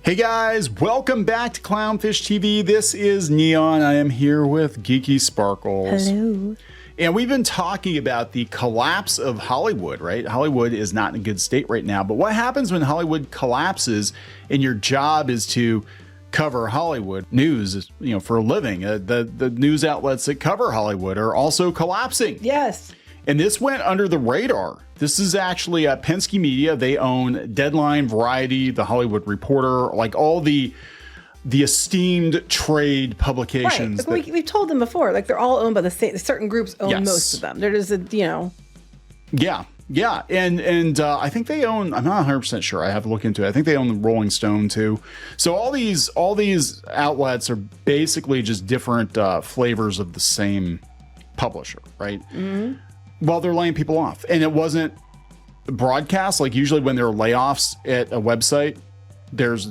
Hey guys, welcome back to Clownfish TV. This is Neon. I am here with Geeky Sparkles. Hello. And we've been talking about the collapse of Hollywood, right? Hollywood is not in a good state right now. But what happens when Hollywood collapses and your job is to cover Hollywood news, for a living? The news outlets that cover Hollywood are also collapsing. Yes. And this went under the radar. This is actually Penske Media. They own Deadline, Variety, The Hollywood Reporter, like all the esteemed trade publications. Right. We've told them before, like they're all owned by the same, certain groups own most of them. They're just, Yeah. Yeah. And I think they own, I'm not 100% sure. I have to look into it. I think they own the Rolling Stone too. So all these outlets are basically just different flavors of the same publisher, right? Mm-hmm. Well, they're laying people off, and it wasn't broadcast. Like usually when there are layoffs at a website, there's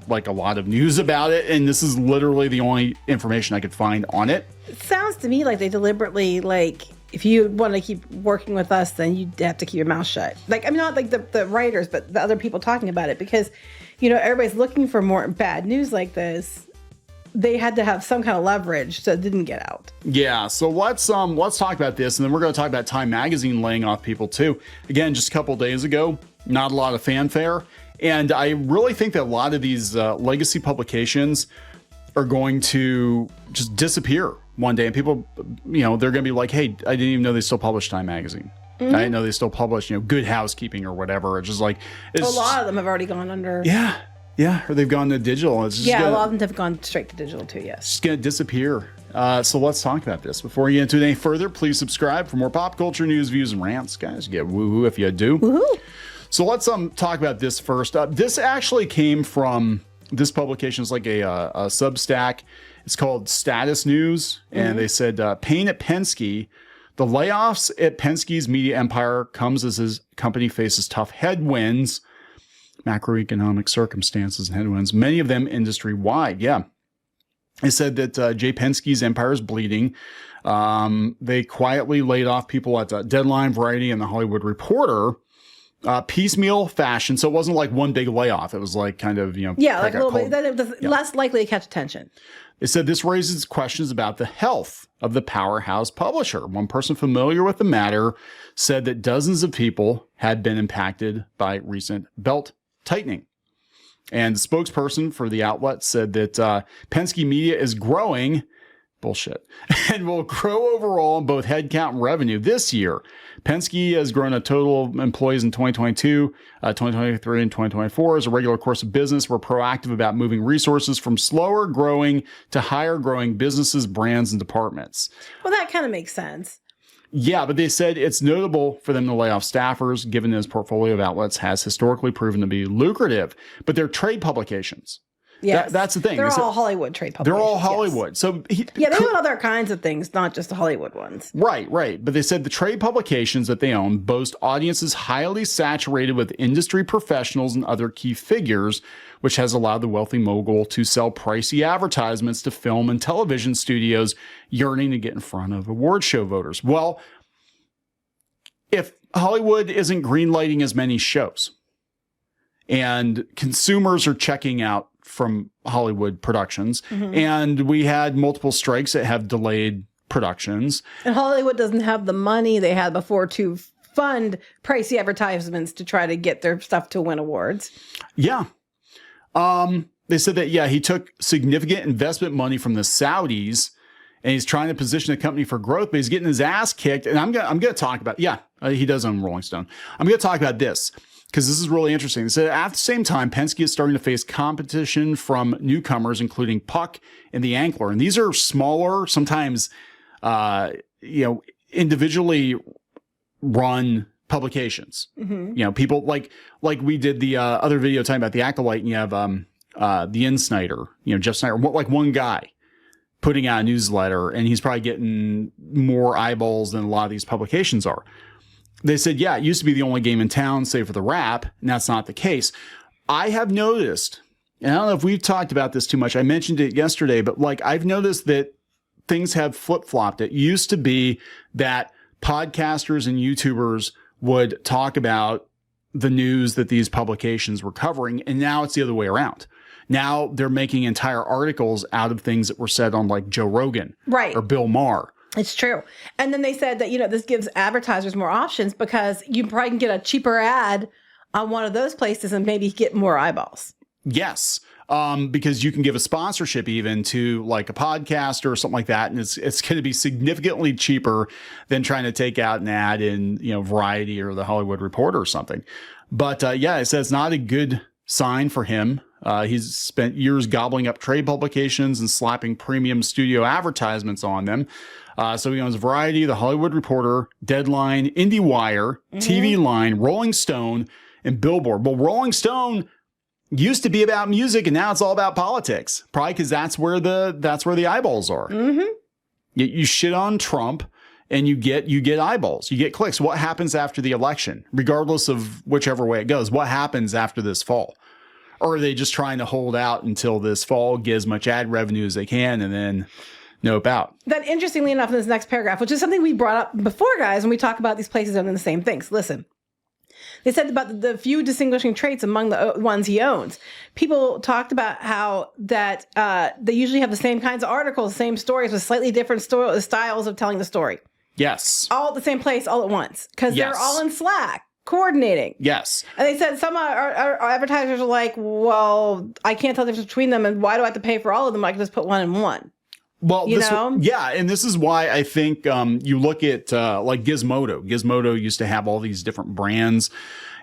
like a lot of news about it, and this is literally the only information I could find on it. It sounds to me like they deliberately, like, if you want to keep working with us, then you have to keep your mouth shut. Like, I mean, not like the writers, but the other people talking about it, because, everybody's looking for more bad news like this. They had to have some kind of leverage so it didn't get out. Yeah, so let's talk about this, and then we're going to talk about Time Magazine laying off people too. Again, just a couple days ago, not a lot of fanfare, and I really think that a lot of these legacy publications are going to just disappear one day, and people, they're going to be like, "Hey, I didn't even know they still publish Time Magazine. Mm-hmm. I didn't know they still publish, Good Housekeeping or whatever." It's just like a lot of them have already gone under. Yeah, or they've gone to digital. It's just a lot of them have gone straight to digital too, yes. It's just going to disappear. So let's talk about this. Before we get into it any further, please subscribe for more pop culture news, views, and rants. Guys, get woohoo if you do. Woohoo! So let's talk about this first. This actually came from, this publication is like a Substack. It's called Status News. And they said, pain at Penske. The layoffs at Penske's media empire comes as his company faces tough headwinds. Macroeconomic circumstances and headwinds, many of them industry-wide. Yeah. It said that Jay Penske's empire is bleeding. They quietly laid off people at Deadline, Variety, and The Hollywood Reporter. Piecemeal fashion. So it wasn't like one big layoff. It was like kind of, like a little bit. Then it was less likely to catch attention. It said this raises questions about the health of the powerhouse publisher. One person familiar with the matter said that dozens of people had been impacted by recent belt tightening. And the spokesperson for the outlet said that Penske Media is growing, bullshit, and will grow overall in both headcount and revenue this year. Penske has grown a total of employees in 2022, 2023, and 2024 as a regular course of business. We're proactive about moving resources from slower growing to higher growing businesses, brands, and departments. Well, that kind of makes sense. Yeah, but they said it's notable for them to lay off staffers, given his portfolio of outlets has historically proven to be lucrative. But they're trade publications. Yes. That's the thing. They're all Hollywood trade publications. They're all Hollywood. Yes. So they own other kinds of things, not just the Hollywood ones. Right. But they said the trade publications that they own boast audiences highly saturated with industry professionals and other key figures, which has allowed the wealthy mogul to sell pricey advertisements to film and television studios yearning to get in front of award show voters. Well, if Hollywood isn't greenlighting as many shows and consumers are checking out from Hollywood productions, and we had multiple strikes that have delayed productions. And Hollywood doesn't have the money they had before to fund pricey advertisements to try to get their stuff to win awards. Yeah. They said that, he took significant investment money from the Saudis, and he's trying to position the company for growth, but he's getting his ass kicked. And I'm gonna talk about, he does own Rolling Stone. I'm going to talk about this, because this is really interesting. They said at the same time, Penske is starting to face competition from newcomers, including Puck and The Ankler. And these are smaller, sometimes, individually run publications. People like we did the other video talking about The Acolyte, and you have the Insnider, Jeff Snyder, like one guy putting out a newsletter, and he's probably getting more eyeballs than a lot of these publications are. They said, it used to be the only game in town, save for the Wrap, and that's not the case. I have noticed, and I don't know if we've talked about this too much. I mentioned it yesterday, but I've noticed that things have flip-flopped. It used to be that podcasters and YouTubers would talk about the news that these publications were covering, and now it's the other way around. Now they're making entire articles out of things that were said on like Joe Rogan or Bill Maher. It's true. And then they said that, this gives advertisers more options because you probably can get a cheaper ad on one of those places and maybe get more eyeballs. Yes. Because you can give a sponsorship even to like a podcast or something like that. And it's going to be significantly cheaper than trying to take out an ad in, Variety or the Hollywood Reporter or something. But it says it's not a good sign for him. He's spent years gobbling up trade publications and slapping premium studio advertisements on them. So he owns Variety, the Hollywood Reporter, Deadline, IndieWire, TV Line, Rolling Stone, and Billboard. Well, Rolling Stone used to be about music, and now it's all about politics. Probably because that's where the eyeballs are. Mm-hmm. You shit on Trump, and you get eyeballs, you get clicks. What happens after the election, regardless of whichever way it goes? What happens after this fall? Or are they just trying to hold out until this fall, get as much ad revenue as they can, and then nope out? Then, interestingly enough, in this next paragraph, which is something we brought up before, guys, when we talk about these places doing the same things. Listen. They said about the few distinguishing traits among the ones he owns. People talked about how that they usually have the same kinds of articles, same stories with slightly different styles of telling the story. Yes. All at the same place, all at once. Because they're all in Slack, coordinating. Yes. And they said some our advertisers are like, well, I can't tell the difference between them, and why do I have to pay for all of them? I can just put one in one. Well, and this is why I think you look at like Gizmodo. Gizmodo used to have all these different brands,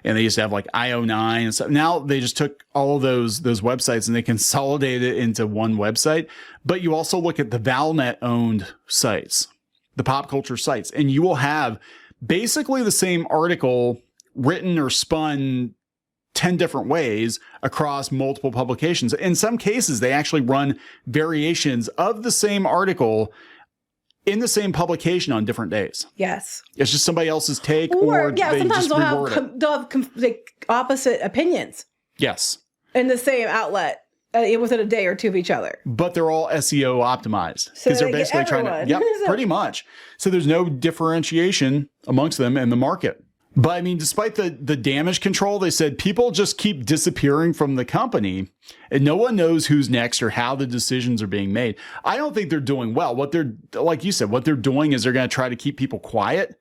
and they used to have like IO9 and stuff. Now they just took all of those websites and they consolidated it into one website. But you also look at the Valnet-owned sites, the pop culture sites, and you will have basically the same article written or spun 10 different ways across multiple publications. In some cases, they actually run variations of the same article in the same publication on different days. Yes. It's just somebody else's take, or they sometimes just reword they'll have opposite opinions. Yes. In the same outlet. Within a day or two of each other. But they're all SEO optimized. Because they're basically trying to, yep, pretty much. So there's no differentiation amongst them in the market. But I mean, despite the damage control, they said people just keep disappearing from the company and no one knows who's next or how the decisions are being made. I don't think they're doing well. What they're, like you said, what they're doing is they're going to try to keep people quiet.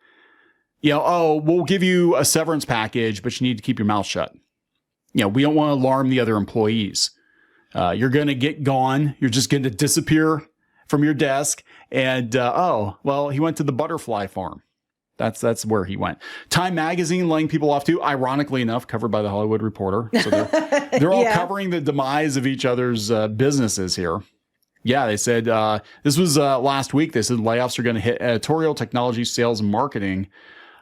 We'll give you a severance package, but you need to keep your mouth shut. We don't want to alarm the other employees. You're going to get gone. You're just going to disappear from your desk. And, he went to the butterfly farm. That's where he went. Time Magazine laying people off too, ironically enough, covered by the Hollywood Reporter. So they're all covering the demise of each other's businesses here. Yeah, they said this was last week. They said layoffs are going to hit editorial, technology, sales, and marketing.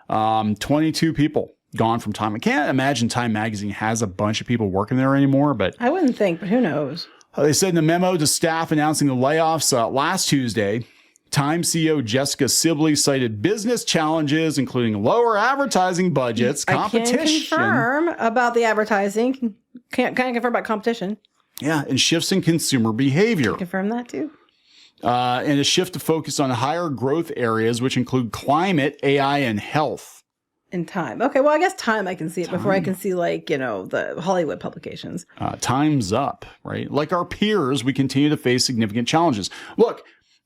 22 people gone from Time. I can't imagine Time Magazine has a bunch of people working there anymore, but I wouldn't think, but who knows? They said in a memo to staff announcing the layoffs last Tuesday, Time CEO Jessica Sibley cited business challenges, including lower advertising budgets, competition. I can confirm about the advertising. Can't confirm about competition. Yeah, and shifts in consumer behavior. Can confirm that too. And a shift to focus on higher growth areas, which include climate, AI, and health. In Time. Okay, well, I guess Time I can see it before I can see, the Hollywood publications. Time's up, right? Like our peers, we continue to face significant challenges. Look,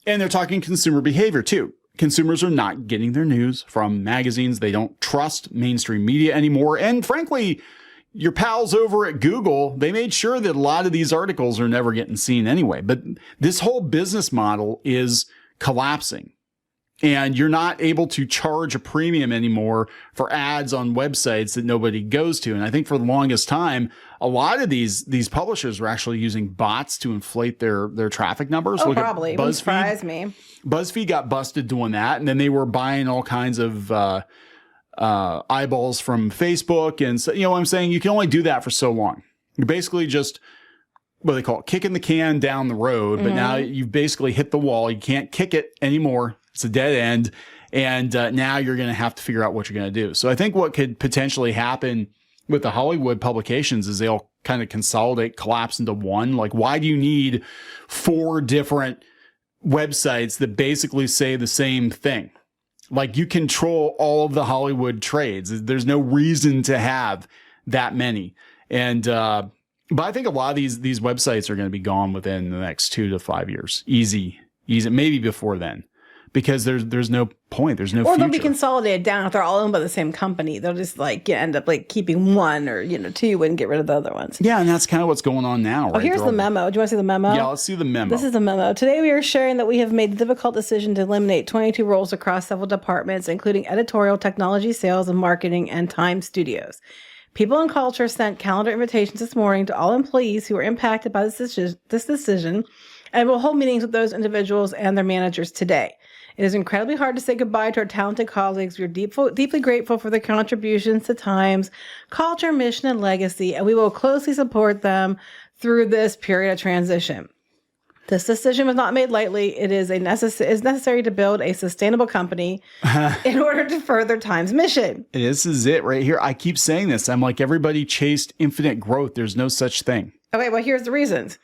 and they're talking consumer behavior too. Consumers are not getting their news from magazines. They don't trust mainstream media anymore. And frankly, your pals over at Google, they made sure that a lot of these articles are never getting seen anyway. But this whole business model is collapsing. And you're not able to charge a premium anymore for ads on websites that nobody goes to. And I think for the longest time, a lot of these publishers were actually using bots to inflate their traffic numbers. Oh, probably. It wouldn't surprise me. BuzzFeed got busted doing that. And then they were buying all kinds of eyeballs from Facebook. And so, what I'm saying? You can only do that for so long. You're basically just, what do they call it, kicking the can down the road. But now you've basically hit the wall. You can't kick it anymore. It's a dead end. And now you're going to have to figure out what you're going to do. So I think what could potentially happen with the Hollywood publications is they'll kind of consolidate, collapse into one. Like, why do you need 4 different websites that basically say the same thing? Like, you control all of the Hollywood trades. There's no reason to have that many. And But I think a lot of these websites are going to be gone within the next 2 to 5 years. Easy, maybe before then, because there's no point. There's no or future. they'll be consolidated down if they're all owned by the same company. They'll just like end up like keeping one or two and get rid of the other ones. Yeah, and that's kind of what's going on now. Right? Oh, here's the memo. Do you want to see the memo? Yeah, let's see the memo. This is the memo. Today we are sharing that we have made the difficult decision to eliminate 22 roles across several departments, including editorial, technology, sales, and marketing, and Time Studios. People and Culture sent calendar invitations this morning to all employees who were impacted by this decision, and will hold meetings with those individuals and their managers today. It is incredibly hard to say goodbye to our talented colleagues. We are deeply grateful for their contributions to Time's culture, mission, and legacy, and we will closely support them through this period of transition. This decision was not made lightly. It is necessary to build a sustainable company in order to further Time's mission. This is it right here. I keep saying this. I'm like, everybody chased infinite growth. There's no such thing. Okay, well, here's the reasons.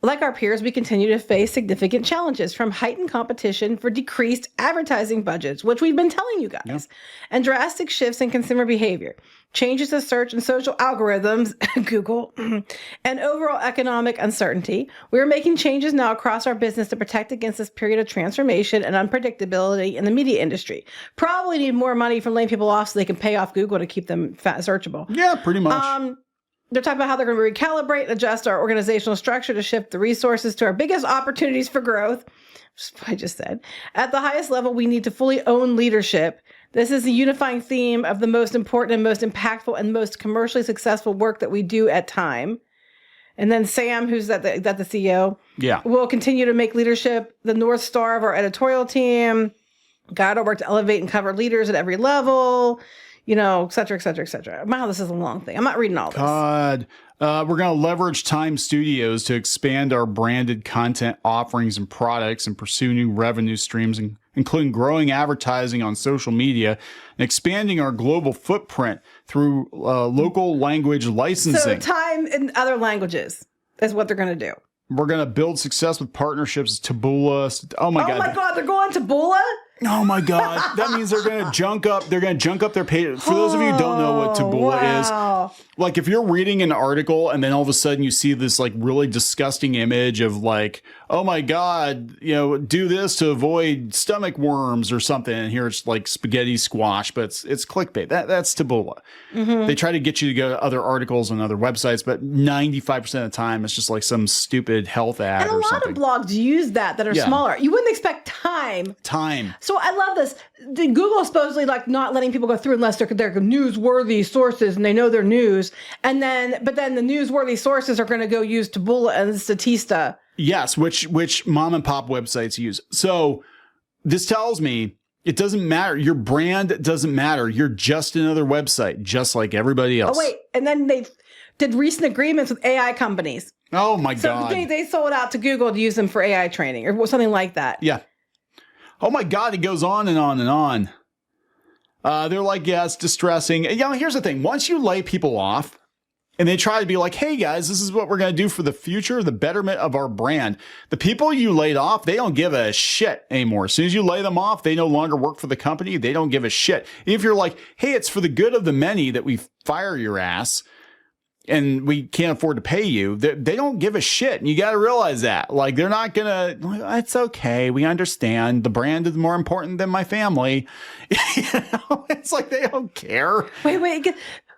Like our peers, we continue to face significant challenges, from heightened competition for decreased advertising budgets, which we've been telling you guys, and drastic shifts in consumer behavior, changes to search and social algorithms, Google, and overall economic uncertainty. We are making changes now across our business to protect against this period of transformation and unpredictability in the media industry. Probably need more money from laying people off so they can pay off Google to keep them searchable. Yeah, pretty much. They're talking about how they're going to recalibrate and adjust our organizational structure to shift the resources to our biggest opportunities for growth. I just said. At the highest level, we need to fully own leadership. This is a unifying theme of the most important and most impactful and most commercially successful work that we do at Time. And then Sam, who's at the CEO, will continue to make leadership the North Star of our editorial team. Guide our work to elevate and cover leaders at every level. Et cetera, et cetera, et cetera. Wow, this is a long thing. I'm not reading all this. We're going to leverage Time Studios to expand our branded content offerings and products and pursue new revenue streams, including growing advertising on social media and expanding our global footprint through local language licensing. So Time in other languages is what they're going to do. We're going to build success with partnerships with Taboola. Oh my God, they're going to Taboola? Oh my God. That means they're going to junk up their page. For those of you who don't know what Taboola is, like if you're reading an article and then all of a sudden you see this like really disgusting image of like, oh my God, do this to avoid stomach worms or something. And here it's like spaghetti squash, but it's clickbait. That's Taboola. Mm-hmm. They try to get you to go to other articles and other websites, but 95% of the time it's just like some stupid health ad or something. And a lot of blogs use that are smaller. You wouldn't expect Time. So I love this. Google is supposedly like not letting people go through unless they're newsworthy sources and they know their news. But then the newsworthy sources are going to go use Taboola and Statista. Yes, which mom and pop websites use. So this tells me it doesn't matter. Your brand doesn't matter. You're just another website, just like everybody else. Oh, wait. And then they did recent agreements with AI companies. Oh, my God. So they sold out to Google to use them for AI training or something like that. Yeah. Oh my God, it goes on and on and on. They're like, yeah, it's distressing. Here's the thing. Once you lay people off and they try to be like, hey guys, this is what we're going to do for the future, the betterment of our brand. The people you laid off, they don't give a shit anymore. As soon as you lay them off, they no longer work for the company. They don't give a shit. If you're like, hey, it's for the good of the many that we fire your ass, and we can't afford to pay you, they don't give a shit. And you got to realize that. Like, they're not going to, it's okay. We understand. The brand is more important than my family. It's like they don't care. Wait.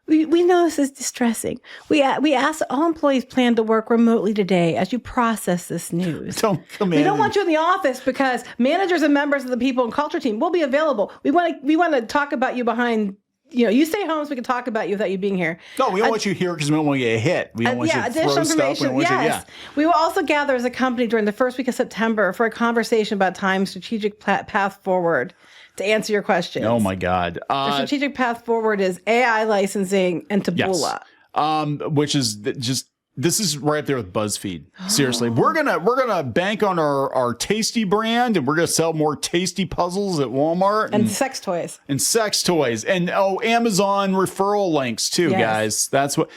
We know this is distressing. We ask all employees plan to work remotely today as you process this news. Don't come in. We don't want you in the office because managers and members of the people and culture team will be available. We want to talk about you behind. You stay home so we can talk about you without you being here. No, we don't want you here because we don't want you to get hit. We don't want you to throw stuff. We will also gather as a company during the first week of September for a conversation about Time's strategic path forward to answer your questions. Oh, my God. The strategic path forward is AI licensing and Taboola. Yes. Which is just... This is right up there with BuzzFeed. Seriously, we're gonna bank on our Tasty brand, and we're gonna sell more Tasty puzzles at Walmart and sex toys and Amazon referral links too, guys. That's what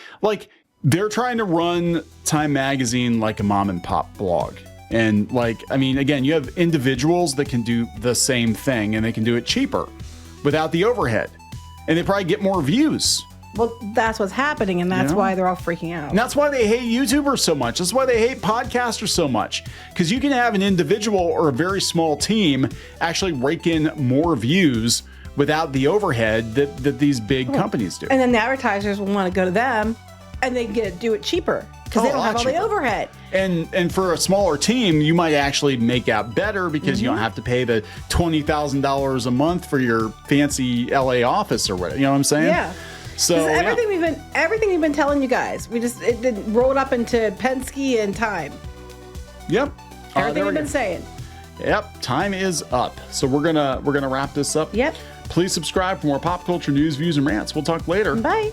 they're trying to run Time Magazine like a mom and pop blog. And again, you have individuals that can do the same thing, and they can do it cheaper without the overhead, and they probably get more views Well, that's what's happening, and that's why they're all freaking out. And that's why they hate YouTubers so much. That's why they hate podcasters so much. Because you can have an individual or a very small team actually rake in more views without the overhead that these big companies do. And then the advertisers will want to go to them, and they do it cheaper because they don't have all the overhead. And for a smaller team, you might actually make out better because you don't have to pay the $20,000 a month for your fancy LA office or whatever. You know what I'm saying? Yeah. So everything we've been telling you guys, it rolled up into Penske and time. Yep. Everything we've been saying. Yep. Time is up. So we're gonna wrap this up. Yep. Please subscribe for more pop culture news, views, and rants. We'll talk later. Bye.